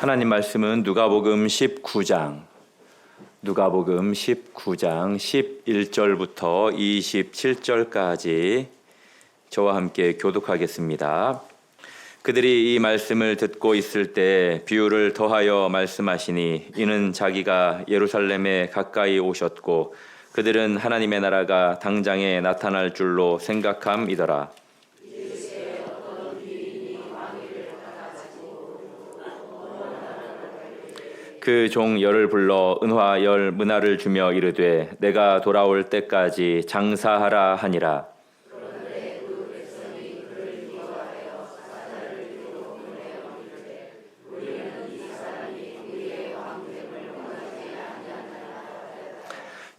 하나님 말씀은 누가복음 19장 11절부터 27절까지 저와 함께 교독하겠습니다. 그들이 이 말씀을 듣고 있을 때 비유를 더하여 말씀하시니 이는 자기가 예루살렘에 가까이 오셨고 그들은 하나님의 나라가 당장에 나타날 줄로 생각함이더라. 그 종 열을 불러 은화 열 문화를 주며 이르되 내가 돌아올 때까지 장사하라 하니라.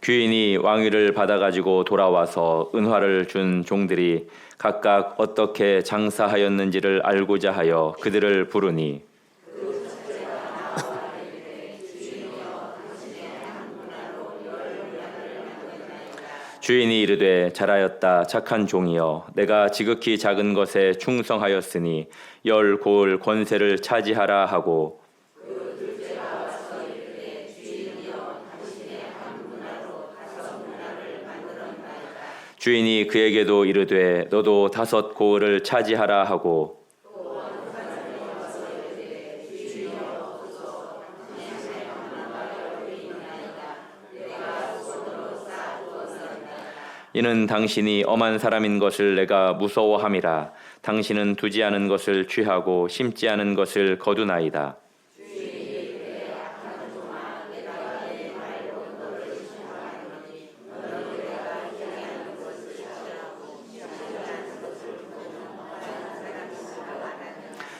귀인이 왕위를 받아가지고 돌아와서 은화를 준 종들이 각각 어떻게 장사하였는지를 알고자 하여 그들을 부르니 주인이 이르되 잘하였다 착한 종이여 내가 지극히 작은 것에 충성하였으니 열 고을 권세를 차지하라 하고 주인이 그에게도 이르되 너도 5 고을을 차지하라 하고 이는 당신이 엄한 사람인 것을 내가 무서워함이라. 당신은 두지 않은 것을 취하고 심지 않은 것을 거두나이다.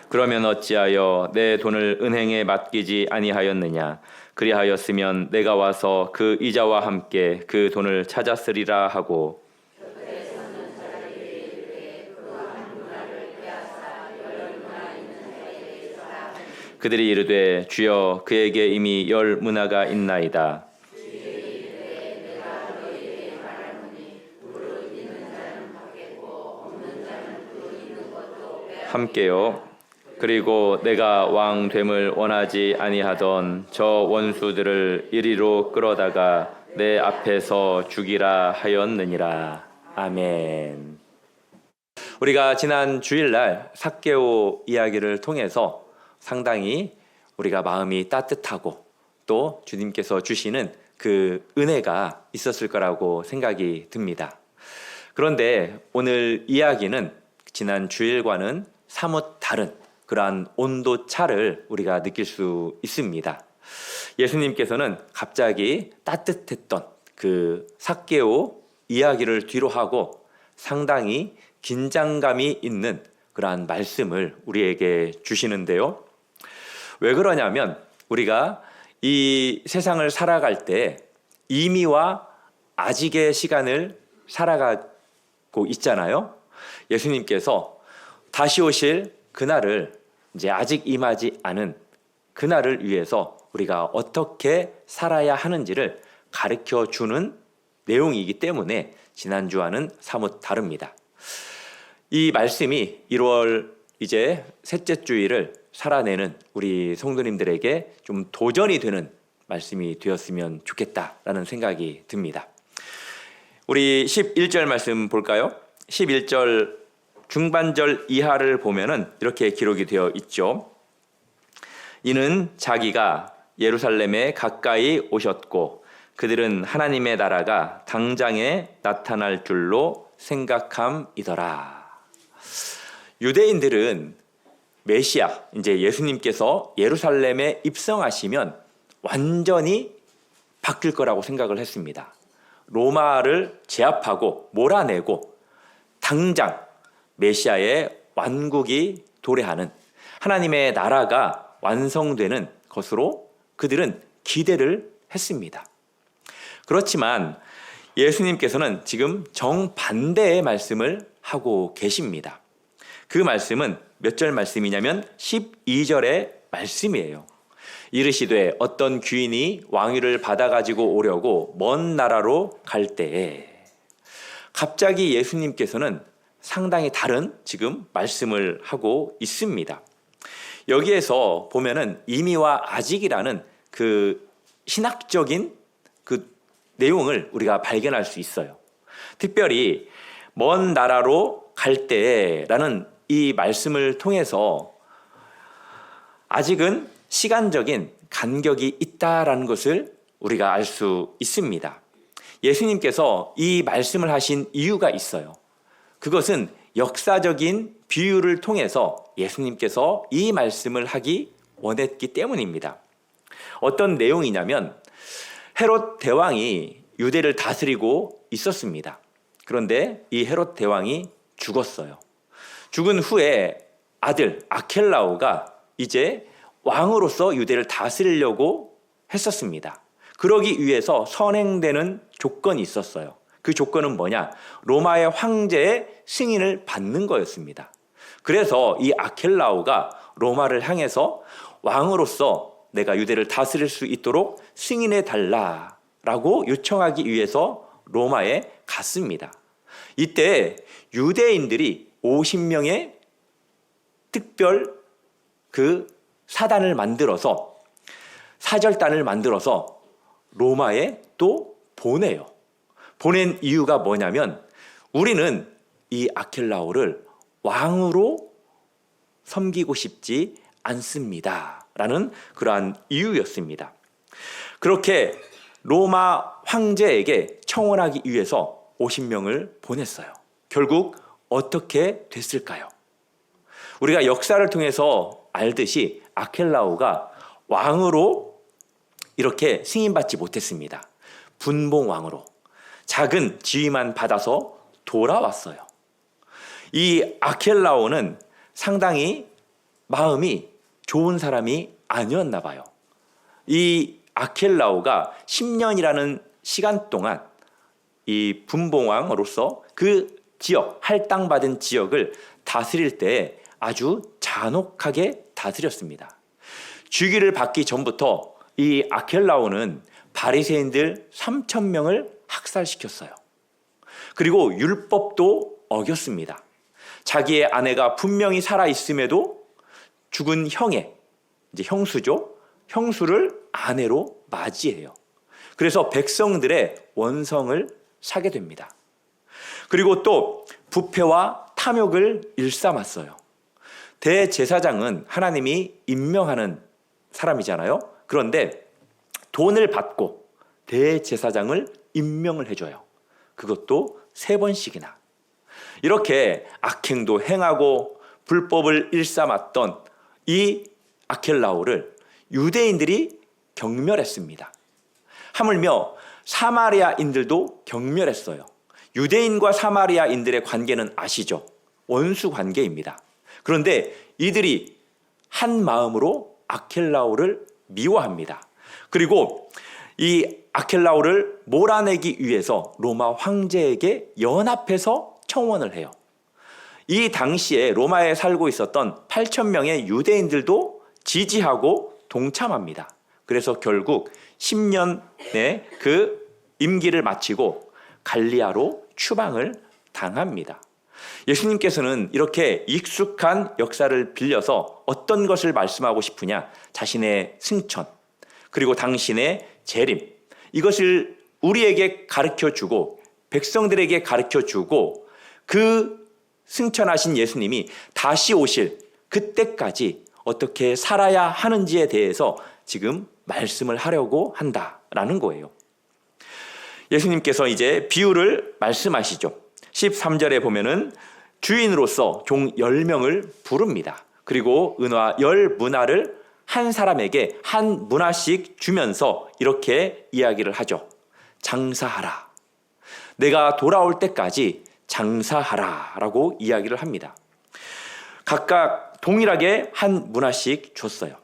그러면 어찌하여 내 돈을 은행에 맡기지 아니하였느냐? 그리하였으면 내가 와서 그 이자와 함께 그 돈을 찾았으리라 하고 그들이 이르되 주여 그에게 이미 열 문화가 있나이다. 함께요. 그리고 내가 왕됨을 원하지 아니하던 저 원수들을 이리로 끌어다가 내 앞에서 죽이라 하였느니라. 아멘. 우리가 지난 주일날 삭개오 이야기를 통해서 상당히 우리가 마음이 따뜻하고 또 주님께서 주시는 그 은혜가 있었을 거라고 생각이 듭니다. 그런데 오늘 이야기는 지난 주일과는 사뭇 다른 그러한 온도차를 우리가 느낄 수 있습니다. 예수님께서는 갑자기 따뜻했던 그 삭개오 이야기를 뒤로 하고 상당히 긴장감이 있는 그러한 말씀을 우리에게 주시는데요. 왜 그러냐면 우리가 이 세상을 살아갈 때 이미와 아직의 시간을 살아가고 있잖아요. 예수님께서 다시 오실 그날을 이제 아직 임하지 않은 그날을 위해서 우리가 어떻게 살아야 하는지를 가르쳐 주는 내용이기 때문에 지난주와는 사뭇 다릅니다. 이 말씀이 1월 이제 셋째 주일을 살아내는 우리 성도님들에게 좀 도전이 되는 말씀이 되었으면 좋겠다라는 생각이 듭니다. 우리 11절 말씀 볼까요? 11절 중반절 이하를 보면은 이렇게 기록이 되어 있죠. 이는 자기가 예루살렘에 가까이 오셨고 그들은 하나님의 나라가 당장에 나타날 줄로 생각함이더라. 유대인들은 메시아, 이제 예수님께서 예루살렘에 입성하시면 완전히 바뀔 거라고 생각을 했습니다. 로마를 제압하고 몰아내고 당장 메시아의 완국이 도래하는 하나님의 나라가 완성되는 것으로 그들은 기대를 했습니다. 그렇지만 예수님께서는 지금 정반대의 말씀을 하고 계십니다. 그 말씀은 몇 절 말씀이냐면 12절의 말씀이에요. 이르시되 어떤 귀인이 왕위를 받아가지고 오려고 먼 나라로 갈 때에 갑자기 예수님께서는 상당히 다른 지금 말씀을 하고 있습니다. 여기에서 보면은 이미와 아직이라는 그 신학적인 그 내용을 우리가 발견할 수 있어요. 특별히 먼 나라로 갈 때라는 이 말씀을 통해서 아직은 시간적인 간격이 있다라는 것을 우리가 알 수 있습니다. 예수님께서 이 말씀을 하신 이유가 있어요. 그것은 역사적인 비유를 통해서 예수님께서 이 말씀을 하기 원했기 때문입니다. 어떤 내용이냐면 헤롯 대왕이 유대를 다스리고 있었습니다. 그런데 이 헤롯 대왕이 죽었어요. 죽은 후에 아들 아켈라오가 이제 왕으로서 유대를 다스리려고 했었습니다. 그러기 위해서 선행되는 조건이 있었어요. 그 조건은 뭐냐? 로마의 황제의 승인을 받는 거였습니다. 그래서 이 아켈라오가 로마를 향해서 왕으로서 내가 유대를 다스릴 수 있도록 승인해 달라라고 요청하기 위해서 로마에 갔습니다. 이때 유대인들이 50명의 특별 그 사단을 만들어서 사절단을 만들어서 로마에 또 보내요. 보낸 이유가 뭐냐면 우리는 이 아켈라오를 왕으로 섬기고 싶지 않습니다. 라는 그러한 이유였습니다. 그렇게 로마 황제에게 청원하기 위해서 50명을 보냈어요. 결국 어떻게 됐을까요? 우리가 역사를 통해서 알듯이 아켈라오가 왕으로 이렇게 승인받지 못했습니다. 분봉왕으로 작은 지위만 받아서 돌아왔어요. 이 아켈라오는 상당히 마음이 좋은 사람이 아니었나 봐요. 이 아켈라오가 10년이라는 시간 동안 이 분봉왕으로서 그 지역, 할당받은 지역을 다스릴 때 아주 잔혹하게 다스렸습니다. 주기를 받기 전부터 이 아켈라오는 바리새인들 3,000명을 학살시켰어요. 그리고 율법도 어겼습니다. 자기의 아내가 분명히 살아있음에도 죽은 형의, 이제 형수죠. 형수를 아내로 맞이해요. 그래서 백성들의 원성을 사게 됩니다. 그리고 또 부패와 탐욕을 일삼았어요. 대제사장은 하나님이 임명하는 사람이잖아요. 그런데 돈을 받고 대제사장을 임명을 해줘요. 그것도 3번씩이나. 이렇게 악행도 행하고 불법을 일삼았던 이 아켈라오를 유대인들이 경멸했습니다. 하물며 사마리아인들도 경멸했어요. 유대인과 사마리아인들의 관계는 아시죠? 원수 관계입니다. 그런데 이들이 한 마음으로 아켈라오를 미워합니다. 그리고 이 아켈라오를 몰아내기 위해서 로마 황제에게 연합해서 청원을 해요. 이 당시에 로마에 살고 있었던 8,000명의 유대인들도 지지하고 동참합니다. 그래서 결국 10년의 그 임기를 마치고 갈리아로 추방을 당합니다. 예수님께서는 이렇게 익숙한 역사를 빌려서 어떤 것을 말씀하고 싶으냐? 자신의 승천, 그리고 당신의 재림, 이것을 우리에게 가르쳐주고 백성들에게 가르쳐주고 그 승천하신 예수님이 다시 오실 그때까지 어떻게 살아야 하는지에 대해서 지금 말씀을 하려고 한다라는 거예요. 예수님께서 이제 비유를 말씀하시죠. 13절에 보면은 주인으로서 종 10명을 부릅니다. 그리고 은화 10문화를 한 사람에게 한 문화씩 주면서 이렇게 이야기를 하죠. 장사하라. 내가 돌아올 때까지 장사하라 라고 이야기를 합니다. 각각 동일하게 한 문화씩 줬어요.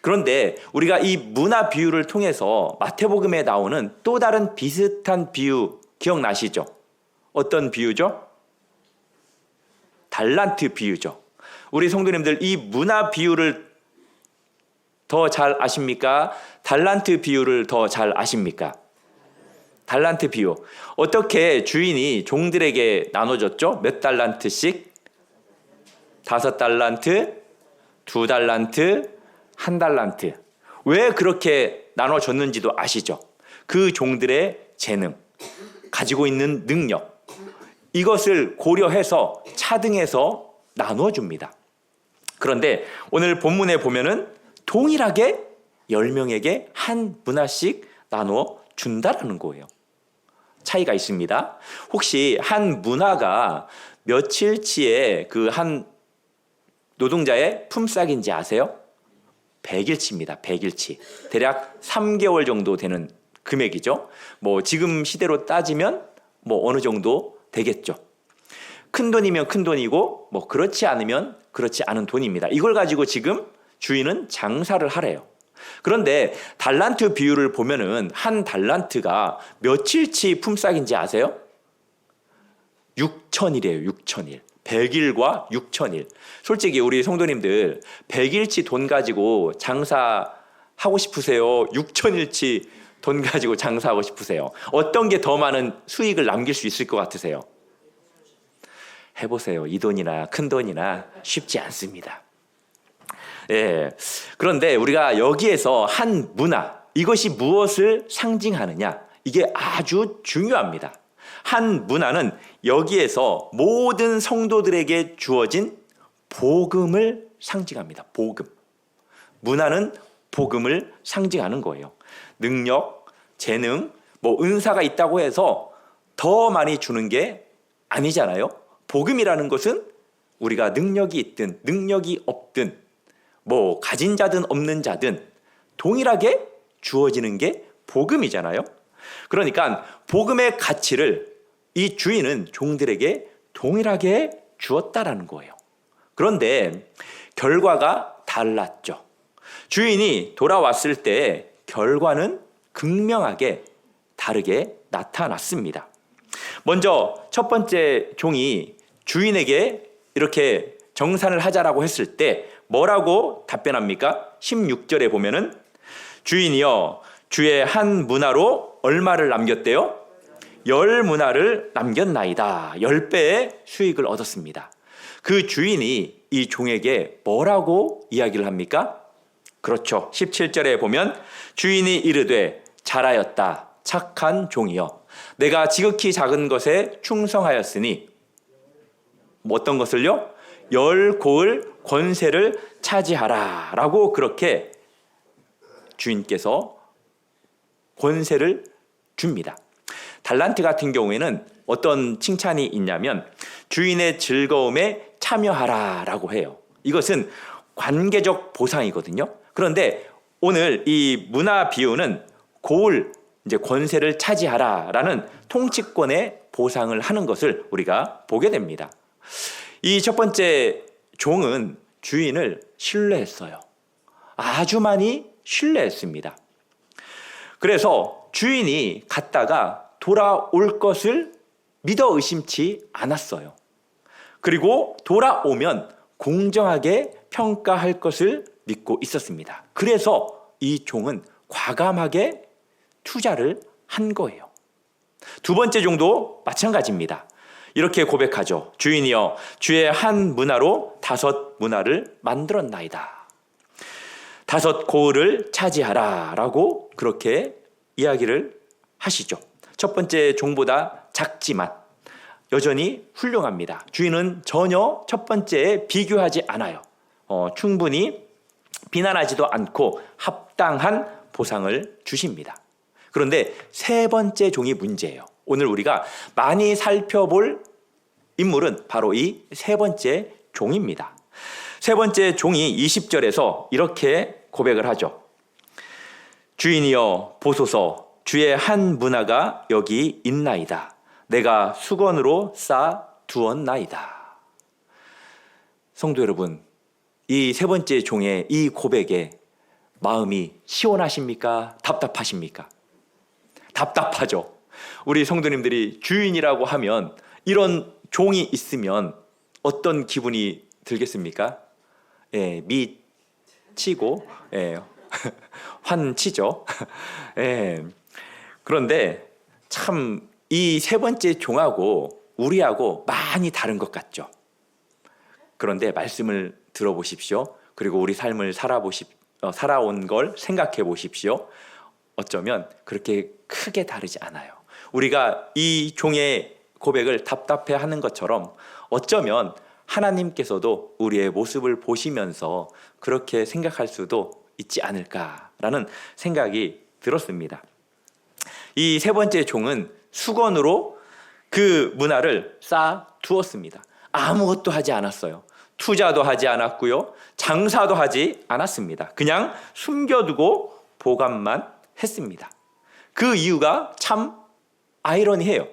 그런데 우리가 이 문화 비유를 통해서 마태복음에 나오는 또 다른 비슷한 비유 기억나시죠? 어떤 비유죠? 달란트 비유죠. 우리 성도님들 이 문화 비유를 더 잘 아십니까? 달란트 비유를 더 잘 아십니까? 달란트 비유. 어떻게 주인이 종들에게 나눠줬죠? 몇 달란트씩? 5달란트, 2달란트, 1달란트. 왜 그렇게 나눠줬는지도 아시죠? 그 종들의 재능, 가지고 있는 능력, 이것을 고려해서 차등해서 나누어 줍니다. 그런데 오늘 본문에 보면은 동일하게 10명에게 한 문화씩 나누어 준다라는 거예요. 차이가 있습니다. 혹시 한 문화가 며칠치의 그 한 노동자의 품삯인지 아세요? 100일치입니다. 100일치. 대략 3개월 정도 되는 금액이죠. 뭐 지금 시대로 따지면 뭐 어느 정도 되겠죠. 큰 돈이면 큰 돈이고 뭐 그렇지 않으면 그렇지 않은 돈입니다. 이걸 가지고 지금 주인은 장사를 하래요. 그런데 달란트 비율을 보면은 한 달란트가 며칠치 품삯인지 아세요? 6천일이에요. 6천일. 100일과 6천일. 솔직히 우리 성도님들 100일치 돈 가지고 장사하고 싶으세요? 6천일치 돈 가지고 장사하고 싶으세요? 어떤 게 더 많은 수익을 남길 수 있을 것 같으세요? 해보세요. 이 돈이나 큰 돈이나 쉽지 않습니다. 예. 그런데 우리가 여기에서 한 문화, 이것이 무엇을 상징하느냐, 이게 아주 중요합니다. 한 문화는 여기에서 모든 성도들에게 주어진 복음을 상징합니다. 복음. 문화는 복음을 상징하는 거예요. 능력, 재능, 뭐 은사가 있다고 해서 더 많이 주는 게 아니잖아요. 복음이라는 것은 우리가 능력이 있든 능력이 없든 뭐 가진 자든 없는 자든 동일하게 주어지는 게 복음이잖아요. 그러니까 복음의 가치를 이 주인은 종들에게 동일하게 주었다라는 거예요. 그런데 결과가 달랐죠. 주인이 돌아왔을 때 결과는 극명하게 다르게 나타났습니다. 먼저 첫 번째 종이 주인에게 이렇게 정산을 하자라고 했을 때 뭐라고 답변합니까? 16절에 보면은 주인이여 주의 한 문화로 얼마를 남겼대요? 10문화를 남겼나이다. 10배의 수익을 얻었습니다. 그 주인이 이 종에게 뭐라고 이야기를 합니까? 그렇죠. 17절에 보면 주인이 이르되 잘하였다. 착한 종이여. 내가 지극히 작은 것에 충성하였으니 어떤 것을요? 10고을 권세를 차지하라 라고 그렇게 주인께서 권세를 줍니다. 달란트 같은 경우에는 어떤 칭찬이 있냐면 주인의 즐거움에 참여하라 라고 해요. 이것은 관계적 보상이거든요. 그런데 오늘 이 문화 비유는 고을, 이제 권세를 차지하라 라는 통치권의 보상을 하는 것을 우리가 보게 됩니다. 이 첫 번째 종은 주인을 신뢰했어요. 아주 많이 신뢰했습니다. 그래서 주인이 갔다가 돌아올 것을 믿어 의심치 않았어요. 그리고 돌아오면 공정하게 평가할 것을 믿고 있었습니다. 그래서 이 종은 과감하게 투자를 한 거예요. 두 번째 종도 마찬가지입니다. 이렇게 고백하죠. 주인이여 주의 한 문화로 5문화를 만들었나이다. 5고을을 차지하라 라고 그렇게 이야기를 하시죠. 첫 번째 종보다 작지만 여전히 훌륭합니다. 주인은 전혀 첫 번째에 비교하지 않아요. 충분히 비난하지도 않고 합당한 보상을 주십니다. 그런데 세 번째 종이 문제예요. 오늘 우리가 많이 살펴볼 인물은 바로 이 세 번째 종입니다. 세 번째 종이 20절에서 이렇게 고백을 하죠. 주인이여 보소서 주의 한 문화가 여기 있나이다. 내가 수건으로 싸 두었나이다. 성도 여러분, 이 세 번째 종의 이 고백에 마음이 시원하십니까? 답답하십니까? 답답하죠. 우리 성도님들이 주인이라고 하면 이런 종이 있으면 어떤 기분이 들겠습니까? 예, 미치고 환치죠. 예. 그런데 참 이 세 번째 종하고 우리하고 많이 다른 것 같죠. 그런데 말씀을 들어보십시오. 그리고 우리 삶을 살아온 걸 생각해 보십시오. 어쩌면 그렇게 크게 다르지 않아요. 우리가 이 종의 고백을 답답해하는 것처럼 어쩌면 하나님께서도 우리의 모습을 보시면서 그렇게 생각할 수도 있지 않을까라는 생각이 들었습니다. 이 세 번째 종은 수건으로 그 문화를 쌓아 두었습니다. 아무것도 하지 않았어요. 투자도 하지 않았고요. 장사도 하지 않았습니다. 그냥 숨겨두고 보관만 했습니다. 그 이유가 참 아이러니해요.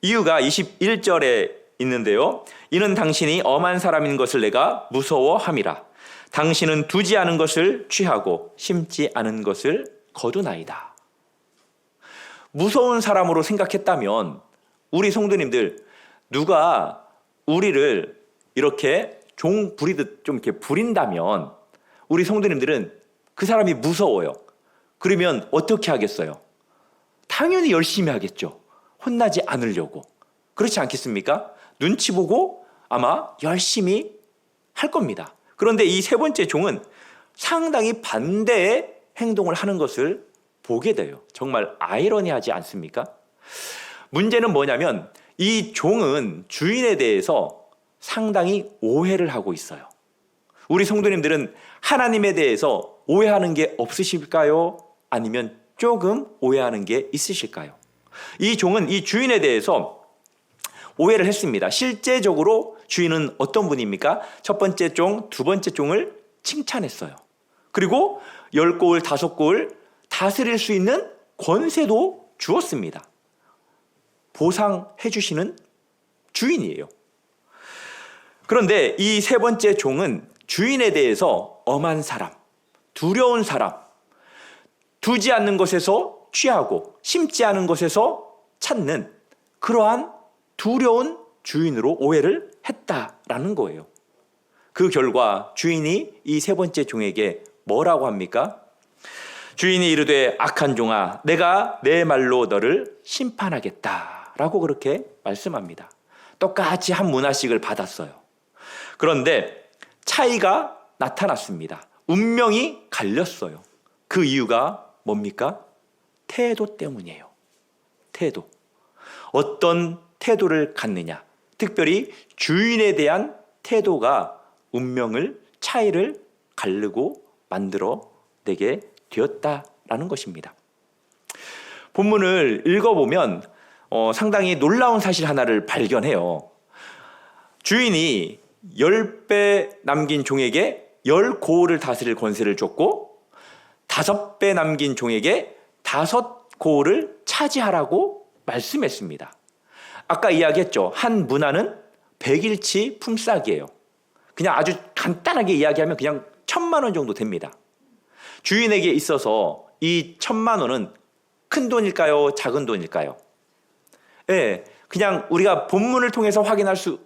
이유가 21절에 있는데요. 이는 당신이 엄한 사람인 것을 내가 무서워함이라. 당신은 두지 않은 것을 취하고 심지 않은 것을 거두나이다. 무서운 사람으로 생각했다면 우리 성도님들, 누가 우리를 이렇게 종 부리듯 좀 이렇게 부린다면 우리 성도님들은 그 사람이 무서워요. 그러면 어떻게 하겠어요? 당연히 열심히 하겠죠. 혼나지 않으려고. 그렇지 않겠습니까? 눈치 보고 아마 열심히 할 겁니다. 그런데 이 세 번째 종은 상당히 반대의 행동을 하는 것을 보게 돼요. 정말 아이러니하지 않습니까? 문제는 뭐냐면 이 종은 주인에 대해서 상당히 오해를 하고 있어요. 우리 성도님들은 하나님에 대해서 오해하는 게 없으실까요? 아니면 조금 오해하는 게 있으실까요? 이 종은 이 주인에 대해서 오해를 했습니다. 실제적으로 주인은 어떤 분입니까? 첫 번째 종, 두 번째 종을 칭찬했어요. 그리고 10고을, 5고을 다스릴 수 있는 권세도 주었습니다. 보상해 주시는 주인이에요. 그런데 이 세 번째 종은 주인에 대해서 엄한 사람, 두려운 사람, 두지 않는 것에서 취하고 심지 않은 것에서 찾는 그러한 두려운 주인으로 오해를 했다라는 거예요. 그 결과 주인이 이 세 번째 종에게 뭐라고 합니까? 주인이 이르되 악한 종아, 내가 내 말로 너를 심판하겠다라고 그렇게 말씀합니다. 똑같이 한 문화씩을 받았어요. 그런데 차이가 나타났습니다. 운명이 갈렸어요. 그 이유가 뭡니까? 태도 때문이에요. 태도. 어떤 태도를 갖느냐. 특별히 주인에 대한 태도가 운명을, 차이를 가르고 만들어내게 되었다라는 것입니다. 본문을 읽어보면 상당히 놀라운 사실 하나를 발견해요. 주인이 10배 남긴 종에게 10고을을 다스릴 권세를 줬고 5배 남긴 종에게 5고을을 차지하라고 말씀했습니다. 아까 이야기했죠. 한 문화는 100일치 품삯이에요. 그냥 아주 간단하게 이야기하면 그냥 1,000만 원 정도 됩니다. 주인에게 있어서 이 1,000만 원은 큰 돈일까요? 작은 돈일까요? 네, 그냥 우리가 본문을 통해서 확인할 수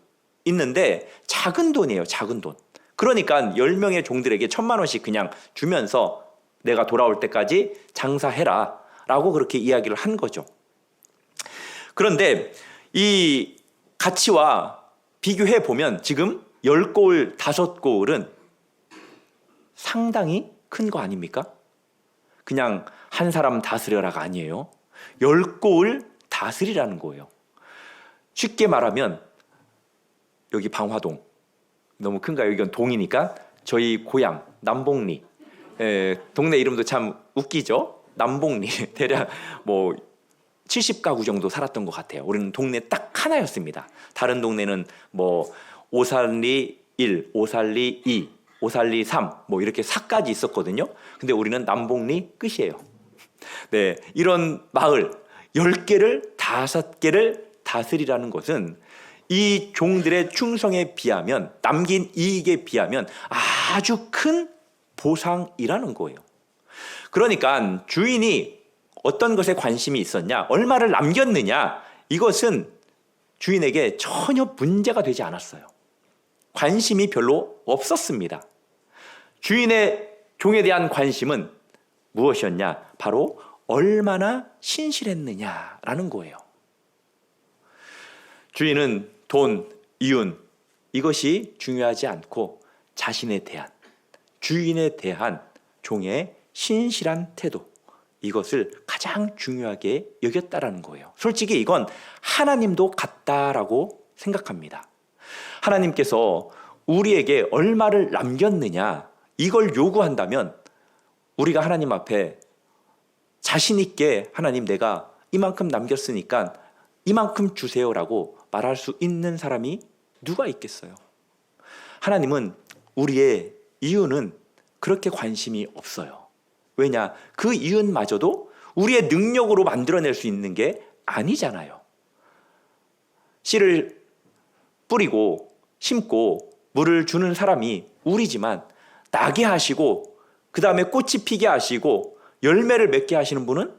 있는데 작은 돈이에요. 작은 돈. 그러니까 10명의 종들에게 1,000만 원씩 그냥 주면서 내가 돌아올 때까지 장사해라 라고 그렇게 이야기를 한 거죠. 그런데 이 가치와 비교해 보면 지금 10고을, 5고을은 상당히 큰 거 아닙니까? 그냥 한 사람 다스려라가 아니에요. 10고을 다스리라는 거예요. 쉽게 말하면 여기 방화동 너무 큰가요? 이건 동이니까 저희 고향 남봉리, 동네 이름도 참 웃기죠? 남봉리 대략 뭐 70가구 정도 살았던 것 같아요. 우리는 동네 딱 하나였습니다. 다른 동네는 뭐 오살리 1, 오살리 2, 오살리 3 뭐 이렇게 4까지 있었거든요. 근데 우리는 남봉리 끝이에요. 네, 이런 마을 10개를 5개를 다스리라는 것은 이 종들의 충성에 비하면, 남긴 이익에 비하면 아주 큰 보상이라는 거예요. 그러니까 주인이 어떤 것에 관심이 있었냐, 얼마를 남겼느냐, 이것은 주인에게 전혀 문제가 되지 않았어요. 관심이 별로 없었습니다. 주인의 종에 대한 관심은 무엇이었냐? 바로 얼마나 신실했느냐라는 거예요. 주인은 돈, 이윤 이것이 중요하지 않고 자신에 대한, 주인에 대한 종의 신실한 태도, 이것을 가장 중요하게 여겼다라는 거예요. 솔직히 이건 하나님도 같다라고 생각합니다. 하나님께서 우리에게 얼마를 남겼느냐, 이걸 요구한다면 우리가 하나님 앞에 자신 있게 하나님, 내가 이만큼 남겼으니까 이만큼 주세요라고 말할 수 있는 사람이 누가 있겠어요? 하나님은 우리의 이유는 그렇게 관심이 없어요. 왜냐? 그 이윤마저도 우리의 능력으로 만들어낼 수 있는 게 아니잖아요. 씨를 뿌리고 심고 물을 주는 사람이 우리지만, 나게 하시고 그 다음에 꽃이 피게 하시고 열매를 맺게 하시는 분은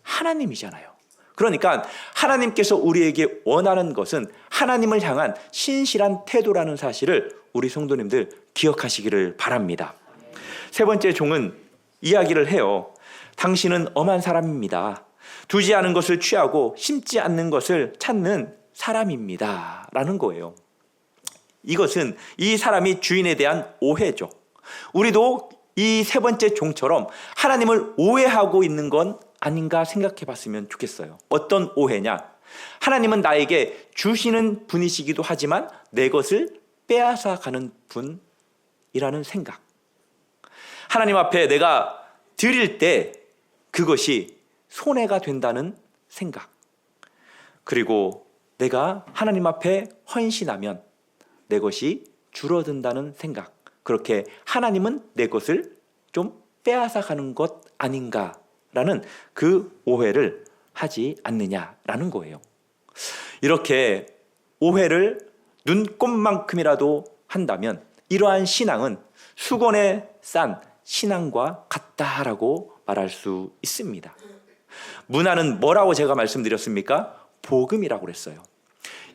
하나님이잖아요. 그러니까 하나님께서 우리에게 원하는 것은 하나님을 향한 신실한 태도라는 사실을 우리 성도님들 기억하시기를 바랍니다. 세 번째 종은 이야기를 해요. 당신은 엄한 사람입니다. 두지 않은 것을 취하고 심지 않는 것을 찾는 사람입니다 라는 거예요. 이것은 이 사람이 주인에 대한 오해죠. 우리도 이 세 번째 종처럼 하나님을 오해하고 있는 건 아닌가 생각해 봤으면 좋겠어요. 어떤 오해냐? 하나님은 나에게 주시는 분이시기도 하지만 내 것을 빼앗아 가는 분이라는 생각. 하나님 앞에 내가 드릴 때 그것이 손해가 된다는 생각. 그리고 내가 하나님 앞에 헌신하면 내 것이 줄어든다는 생각. 그렇게 하나님은 내 것을 좀 빼앗아 가는 것 아닌가라는 그 오해를 하지 않느냐라는 거예요. 이렇게 오해를 눈꼽만큼이라도 한다면 이러한 신앙은 수건에 싼 신앙과 같다라고 말할 수 있습니다. 문화는 뭐라고 제가 말씀드렸습니까? 복음이라고 그랬어요.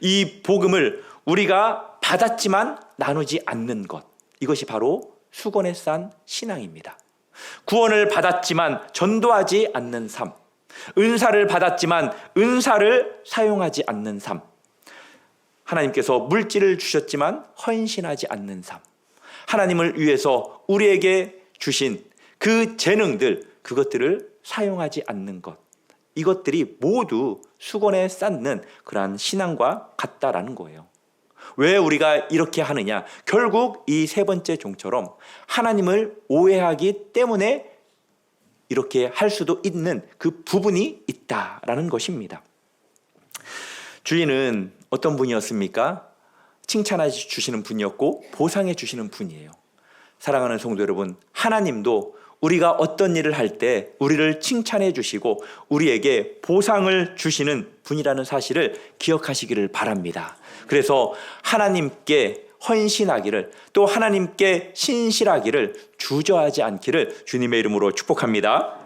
이 복음을 우리가 받았지만 나누지 않는 것, 이것이 바로 수건에 싼 신앙입니다. 구원을 받았지만 전도하지 않는 삶, 은사를 받았지만 은사를 사용하지 않는 삶, 하나님께서 물질을 주셨지만 헌신하지 않는 삶, 하나님을 위해서 우리에게 주신 그 재능들, 그것들을 사용하지 않는 것, 이것들이 모두 수건에 쌓는 그러한 신앙과 같다라는 거예요. 왜 우리가 이렇게 하느냐? 결국 이 세 번째 종처럼 하나님을 오해하기 때문에 이렇게 할 수도 있는 그 부분이 있다라는 것입니다. 주인은 어떤 분이었습니까? 칭찬해 주시는 분이었고 보상해 주시는 분이에요. 사랑하는 성도 여러분, 하나님도 우리가 어떤 일을 할 때 우리를 칭찬해 주시고 우리에게 보상을 주시는 분이라는 사실을 기억하시기를 바랍니다. 그래서 하나님께 헌신하기를, 또 하나님께 신실하기를 주저하지 않기를 주님의 이름으로 축복합니다.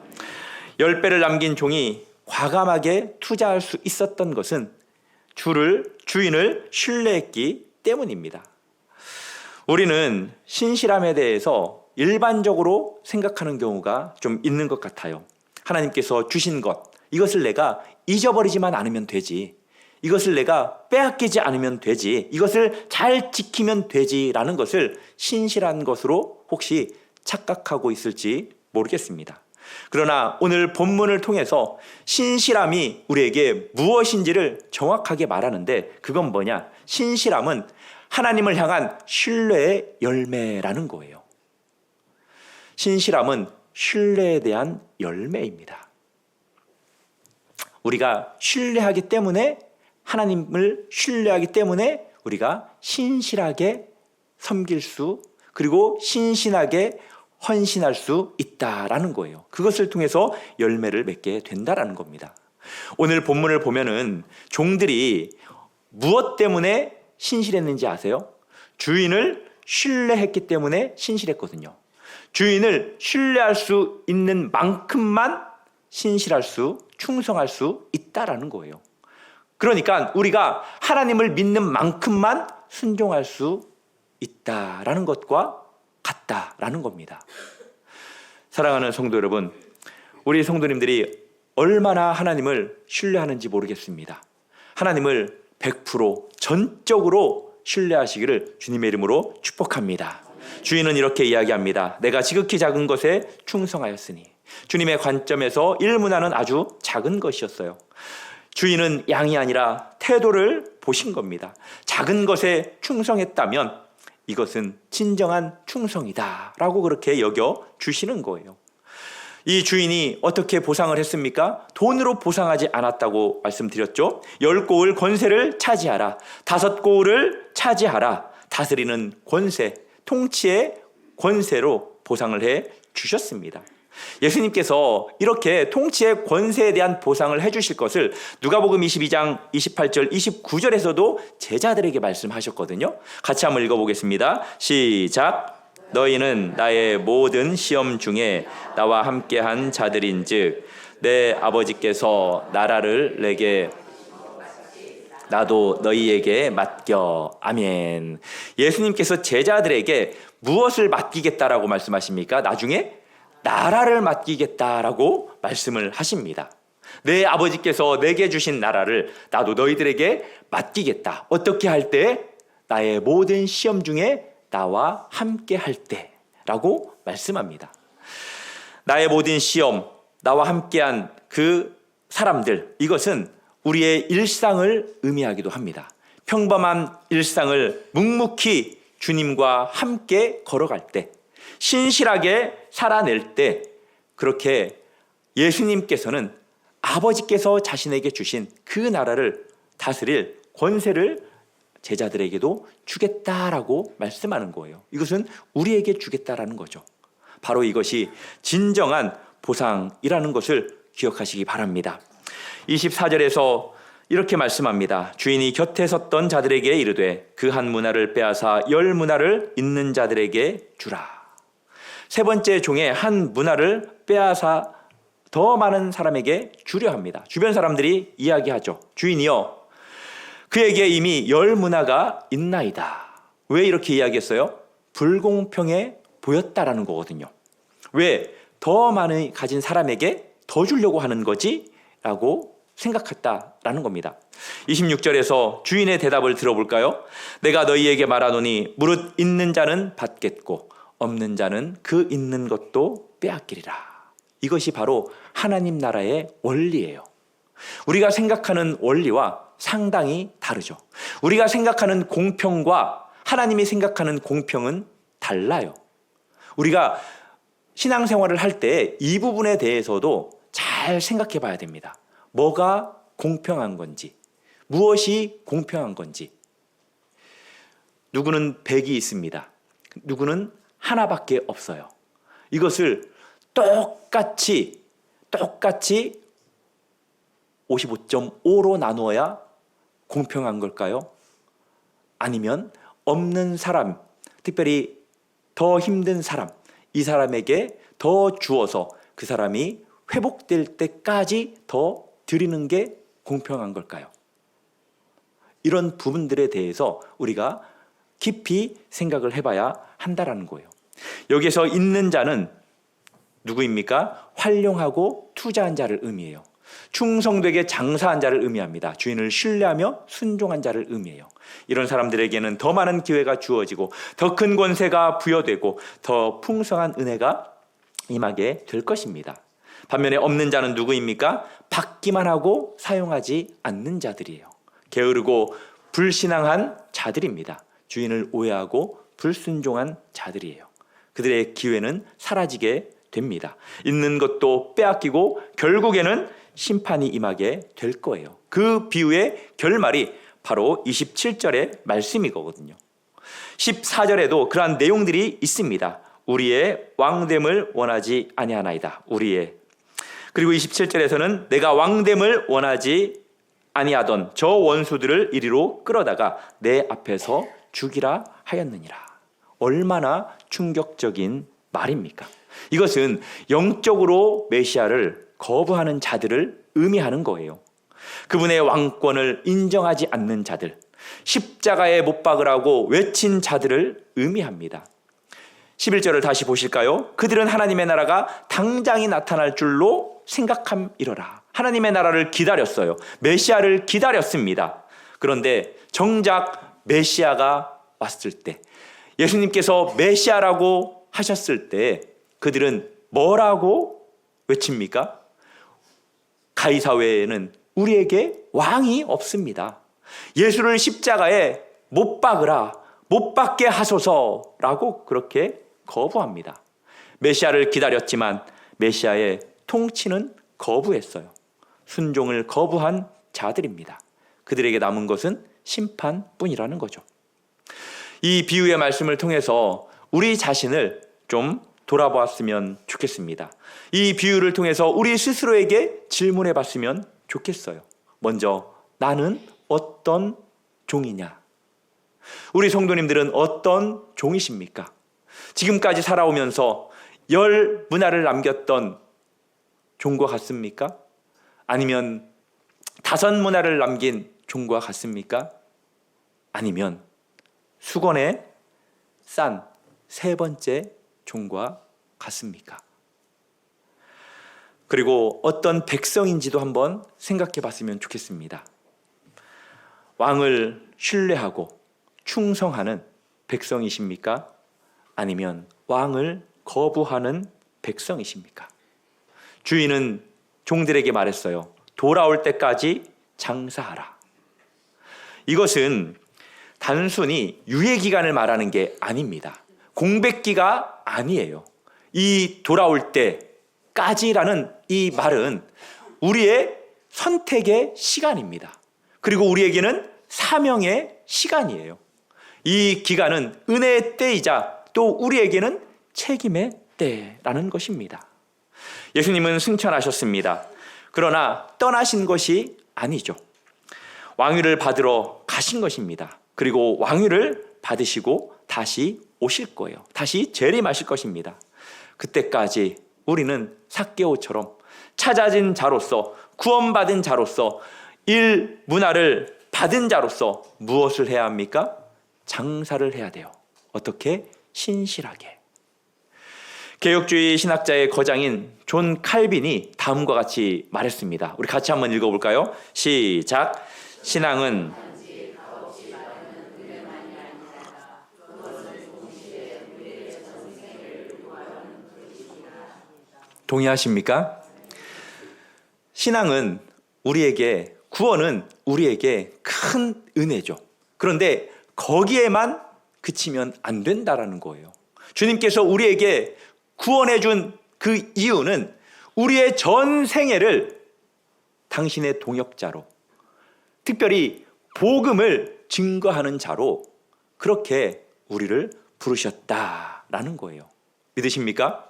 10배를 남긴 종이 과감하게 투자할 수 있었던 것은 주인을 신뢰했기 때문입니다. 우리는 신실함에 대해서 일반적으로 생각하는 경우가 좀 있는 것 같아요. 하나님께서 주신 것, 이것을 내가 잊어버리지만 않으면 되지, 이것을 내가 빼앗기지 않으면 되지, 이것을 잘 지키면 되지라는 것을 신실한 것으로 혹시 착각하고 있을지 모르겠습니다. 그러나 오늘 본문을 통해서 신실함이 우리에게 무엇인지를 정확하게 말하는데, 그건 뭐냐? 신실함은 하나님을 향한 신뢰의 열매라는 거예요. 신실함은 신뢰에 대한 열매입니다. 우리가 신뢰하기 때문에, 하나님을 신뢰하기 때문에 우리가 신실하게 섬길 수, 그리고 신실하게 헌신할 수 있다라는 거예요. 그것을 통해서 열매를 맺게 된다라는 겁니다. 오늘 본문을 보면은 종들이 무엇 때문에 신실했는지 아세요? 주인을 신뢰했기 때문에 신실했거든요. 주인을 신뢰할 수 있는 만큼만 신실할 수, 충성할 수 있다라는 거예요. 그러니까 우리가 하나님을 믿는 만큼만 순종할 수 있다라는 것과 같다라는 겁니다. 사랑하는 성도 여러분, 우리 성도님들이 얼마나 하나님을 신뢰하는지 모르겠습니다. 하나님을 100% 전적으로 신뢰하시기를 주님의 이름으로 축복합니다. 주인은 이렇게 이야기합니다. 내가 지극히 작은 것에 충성하였으니. 주님의 관점에서 1문화는 아주 작은 것이었어요. 주인은 양이 아니라 태도를 보신 겁니다. 작은 것에 충성했다면 이것은 진정한 충성이다 라고 그렇게 여겨 주시는 거예요. 이 주인이 어떻게 보상을 했습니까? 돈으로 보상하지 않았다고 말씀드렸죠. 10고을 권세를 차지하라. 5고을을 차지하라. 다스리는 권세, 통치의 권세로 보상을 해 주셨습니다. 예수님께서 이렇게 통치의 권세에 대한 보상을 해 주실 것을 누가복음 22장 28절 29절에서도 제자들에게 말씀하셨거든요. 같이 한번 읽어보겠습니다. 시작. 너희는 나의 모든 시험 중에 나와 함께한 자들인즉 내 아버지께서 나라를 내게 나도 너희에게 맡겨. 아멘. 예수님께서 제자들에게 무엇을 맡기겠다라고 말씀하십니까? 나중에 나라를 맡기겠다라고 말씀을 하십니다. 내 아버지께서 내게 주신 나라를 나도 너희들에게 맡기겠다. 어떻게 할 때? 나의 모든 시험 중에 나와 함께 할 때라고 말씀합니다. 나의 모든 시험, 나와 함께한 그 사람들, 이것은 우리의 일상을 의미하기도 합니다. 평범한 일상을 묵묵히 주님과 함께 걸어갈 때, 신실하게 살아낼 때, 그렇게 예수님께서는 아버지께서 자신에게 주신 그 나라를 다스릴 권세를 제자들에게도 주겠다라고 말씀하는 거예요. 이것은 우리에게 주겠다라는 거죠. 바로 이것이 진정한 보상이라는 것을 기억하시기 바랍니다. 24절에서 이렇게 말씀합니다. 주인이 곁에 섰던 자들에게 이르되 그 한 문화를 빼앗아 10 문화를 있는 자들에게 주라. 세 번째 종의 한 문화를 빼앗아 더 많은 사람에게 주려 합니다. 주변 사람들이 이야기하죠. 주인이여, 그에게 이미 10 문화가 있나이다. 왜 이렇게 이야기했어요? 불공평해 보였다라는 거거든요. 왜 더 많이 가진 사람에게 더 주려고 하는 거지? 라고 생각했다라는 겁니다. 26절에서 주인의 대답을 들어볼까요? 내가 너희에게 말하노니 무릇 있는 자는 받겠고 없는 자는 그 있는 것도 빼앗기리라. 이것이 바로 하나님 나라의 원리예요. 우리가 생각하는 원리와 상당히 다르죠. 우리가 생각하는 공평과 하나님이 생각하는 공평은 달라요. 우리가 신앙생활을 할 때 이 부분에 대해서도 잘 생각해 봐야 됩니다. 뭐가 공평한 건지, 무엇이 공평한 건지. 누구는 100이 있습니다. 누구는 하나밖에 없어요. 이것을 똑같이 55.5로 나누어야 공평한 걸까요? 아니면 없는 사람, 특별히 더 힘든 사람, 이 사람에게 더 주어서 그 사람이 회복될 때까지 더 드리는 게 공평한 걸까요? 이런 부분들에 대해서 우리가 깊이 생각을 해봐야 한다라는 거예요. 여기서 있는 자는 누구입니까? 활용하고 투자한 자를 의미해요. 충성되게 장사한 자를 의미합니다. 주인을 신뢰하며 순종한 자를 의미해요. 이런 사람들에게는 더 많은 기회가 주어지고 더 큰 권세가 부여되고 더 풍성한 은혜가 임하게 될 것입니다. 반면에 없는 자는 누구입니까? 받기만 하고 사용하지 않는 자들이에요. 게으르고 불신앙한 자들입니다. 주인을 오해하고 불순종한 자들이에요. 그들의 기회는 사라지게 됩니다. 있는 것도 빼앗기고 결국에는 심판이 임하게 될 거예요. 그 비유의 결말이 바로 27절의 말씀이거든요. 14절에도 그러한 내용들이 있습니다. 우리의 왕됨을 원하지 아니하나이다. 우리의. 그리고 27절에서는 내가 왕됨을 원하지 아니하던 저 원수들을 이리로 끌어다가 내 앞에서 죽이라 하였느니라. 얼마나 충격적인 말입니까? 이것은 영적으로 메시아를 거부하는 자들을 의미하는 거예요. 그분의 왕권을 인정하지 않는 자들, 십자가에 못 박으라고 외친 자들을 의미합니다. 11절을 다시 보실까요? 그들은 하나님의 나라가 당장이 나타날 줄로 생각함이러라. 하나님의 나라를 기다렸어요. 메시아를 기다렸습니다. 그런데 정작 메시아가 왔을 때 예수님께서 메시아라고 하셨을 때 그들은 뭐라고 외칩니까? 가이사회에는 우리에게 왕이 없습니다. 예수를 십자가에 못 박으라, 못 박게 하소서라고 그렇게 거부합니다. 메시아를 기다렸지만 메시아의 통치는 거부했어요. 순종을 거부한 자들입니다. 그들에게 남은 것은 심판뿐이라는 거죠. 이 비유의 말씀을 통해서 우리 자신을 좀 돌아보았으면 좋겠습니다. 이 비유를 통해서 우리 스스로에게 질문해 봤으면 좋겠어요. 먼저, 나는 어떤 종이냐? 우리 성도님들은 어떤 종이십니까? 지금까지 살아오면서 10문화를 남겼던 종과 같습니까? 아니면 5문화를 남긴 종과 같습니까? 아니면 수건에 싼 3번째 종과 같습니까? 그리고 어떤 백성인지도 한번 생각해 봤으면 좋겠습니다. 왕을 신뢰하고 충성하는 백성이십니까? 아니면 왕을 거부하는 백성이십니까? 주인은 종들에게 말했어요. 돌아올 때까지 장사하라. 이것은 단순히 유예기간을 말하는 게 아닙니다. 공백기가 아니에요. 이 돌아올 때까지라는 이 말은 우리의 선택의 시간입니다. 그리고 우리에게는 사명의 시간이에요. 이 기간은 은혜의 때이자 또 우리에게는 책임의 때라는 것입니다. 예수님은 승천하셨습니다. 그러나 떠나신 것이 아니죠. 왕위를 받으러 가신 것입니다. 그리고 왕위를 받으시고 다시 오실 거예요. 다시 재림하실 것입니다. 그때까지 우리는 삭개오처럼 찾아진 자로서, 구원받은 자로서, 일문화를 받은 자로서 무엇을 해야 합니까? 장사를 해야 돼요. 어떻게? 신실하게. 개혁주의 신학자의 거장인 존 칼빈이 다음과 같이 말했습니다. 우리 같이 한번 읽어볼까요? 시작. 신앙은 동의하십니까? 신앙은 우리에게, 구원은 우리에게 큰 은혜죠. 그런데 거기에만 그치면 안 된다라는 거예요. 주님께서 우리에게 구원해 준 그 이유는 우리의 전 생애를 당신의 동역자로, 특별히 복음을 증거하는 자로 그렇게 우리를 부르셨다라는 거예요. 믿으십니까?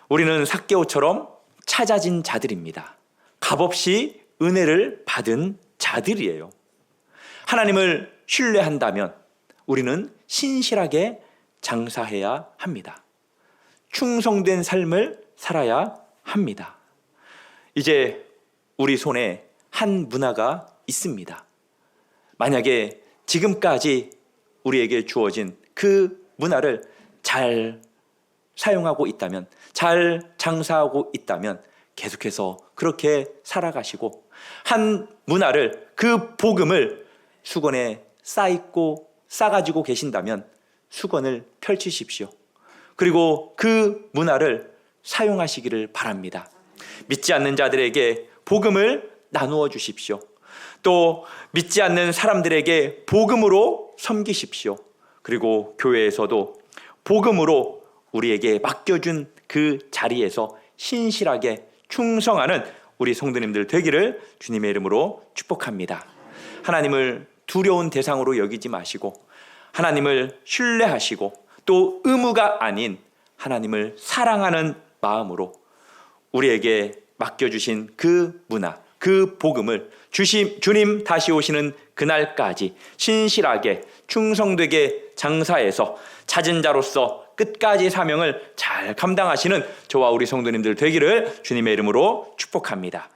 우리는 삭개오처럼 찾아진 자들입니다. 값없이 은혜를 받은 자들이에요. 하나님을 신뢰한다면 우리는 신실하게 장사해야 합니다. 충성된 삶을 살아야 합니다. 이제 우리 손에 한 문화가 있습니다. 만약에 지금까지 우리에게 주어진 그 문화를 잘 사용하고 있다면, 잘 장사하고 있다면 계속해서 그렇게 살아가시고 한 문화를, 그 복음을 수건에 쌓고 싸가지고 계신다면 수건을 펼치십시오. 그리고 그 문화를 사용하시기를 바랍니다. 믿지 않는 자들에게 복음을 나누어 주십시오. 또 믿지 않는 사람들에게 복음으로 섬기십시오. 그리고 교회에서도 복음으로 우리에게 맡겨준 그 자리에서 신실하게 충성하는 우리 성도님들 되기를 주님의 이름으로 축복합니다. 하나님을 두려운 대상으로 여기지 마시고 하나님을 신뢰하시고 또 의무가 아닌 하나님을 사랑하는 마음으로 우리에게 맡겨주신 그 문화, 그 복음을 주님 다시 오시는 그날까지 신실하게 충성되게 장사해서 찾은 자로서 끝까지 사명을 잘 감당하시는 저와 우리 성도님들 되기를 주님의 이름으로 축복합니다.